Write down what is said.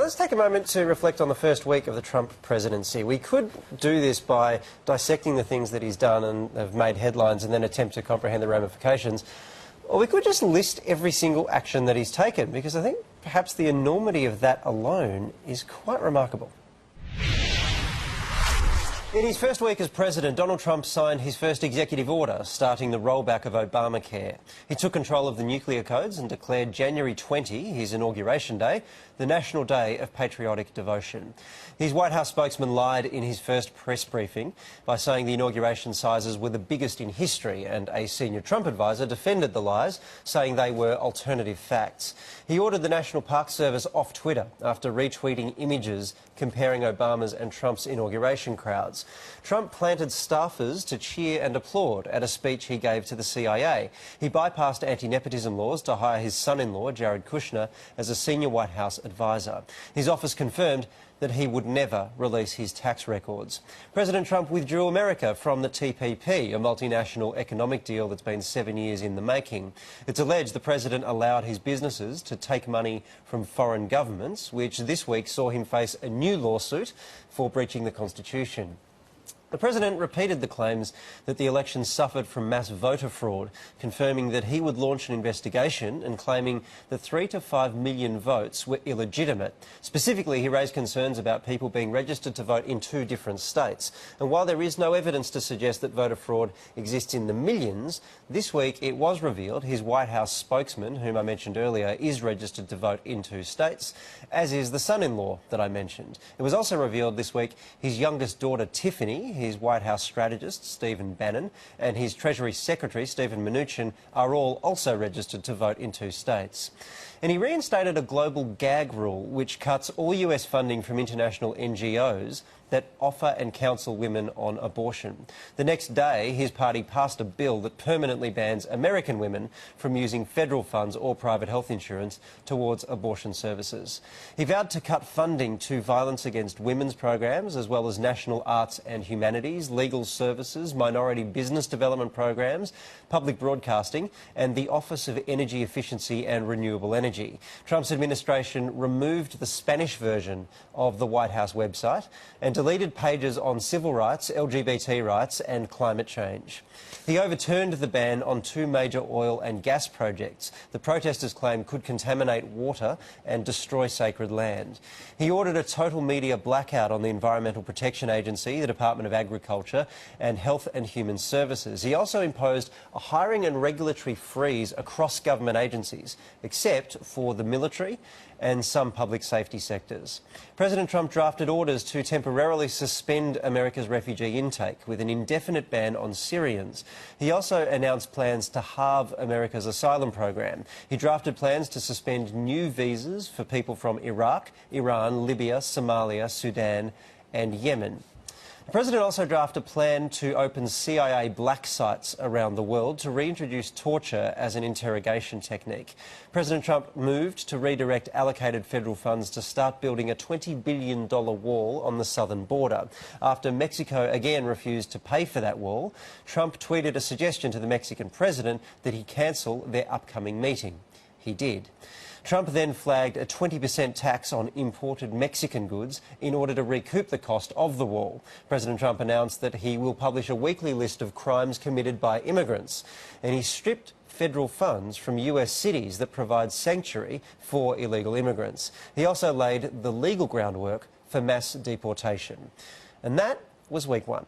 let's take a moment to reflect on the first week of the Trump presidency. We could do this by dissecting the things that he's done and have made headlines and then attempt to comprehend the ramifications. Or we could just list every single action that he's taken, because I think perhaps the enormity of that alone is quite remarkable. In his first week as president, Donald Trump signed his first executive order starting the rollback of Obamacare. He took control of the nuclear codes and declared January 20, his inauguration day, the National Day of Patriotic Devotion. His White House spokesman lied in his first press briefing by saying the inauguration sizes were the biggest in history, and a senior Trump advisor defended the lies, saying they were alternative facts. He ordered the National Park Service off Twitter after retweeting images comparing Obama's and Trump's inauguration crowds. Trump planted staffers to cheer and applaud at a speech he gave to the CIA. He bypassed anti-nepotism laws to hire his son-in-law, Jared Kushner, as a senior White House advisor. His office confirmed that he would never release his tax records. President Trump withdrew America from the TPP, a multinational economic deal that's been 7 years in the making. It's alleged the president allowed his businesses to take money from foreign governments, which this week saw him face a new lawsuit for breaching the Constitution. The president repeated the claims that the election suffered from mass voter fraud, confirming that he would launch an investigation and claiming that 3 to 5 million votes were illegitimate. Specifically, he raised concerns about people being registered to vote in 2 different states. And while there is no evidence to suggest that voter fraud exists in the millions, this week it was revealed his White House spokesman, whom I mentioned earlier, is registered to vote in 2 states, as is the son-in-law that I mentioned. It was also revealed this week his youngest daughter, Tiffany, his White House strategist, Stephen Bannon, and his Treasury Secretary, Stephen Mnuchin, are all also registered to vote in 2 states. And he reinstated a global gag rule which cuts all US funding from international NGOs that offer and counsel women on abortion. The next day, his party passed a bill that permanently bans American women from using federal funds or private health insurance towards abortion services. He vowed to cut funding to violence against women's programs, as well as national arts and humanities, legal services, minority business development programs, public broadcasting, and the Office of Energy Efficiency and Renewable Energy. Trump's administration removed the Spanish version of the White House website and deleted pages on civil rights, LGBT rights and climate change. He overturned the ban on 2 major oil and gas projects the protesters claim could contaminate water and destroy sacred land. He ordered a total media blackout on the Environmental Protection Agency, the Department of Agriculture and Health and Human Services. He also imposed a hiring and regulatory freeze across government agencies, except for the military and some public safety sectors. President Trump drafted orders to temporarily suspend America's refugee intake with an indefinite ban on Syrians. He also announced plans to halve America's asylum program. He drafted plans to suspend new visas for people from Iraq, Iran, Libya, Somalia, Sudan and Yemen. The president also drafted a plan to open CIA black sites around the world to reintroduce torture as an interrogation technique. President Trump moved to redirect allocated federal funds to start building a $20 billion wall on the southern border. After Mexico again refused to pay for that wall, Trump tweeted a suggestion to the Mexican president that he cancel their upcoming meeting. He did. Trump then flagged a 20% tax on imported Mexican goods in order to recoup the cost of the wall. President Trump announced that he will publish a weekly list of crimes committed by immigrants, and he stripped federal funds from US cities that provide sanctuary for illegal immigrants. He also laid the legal groundwork for mass deportation. And that was week 1.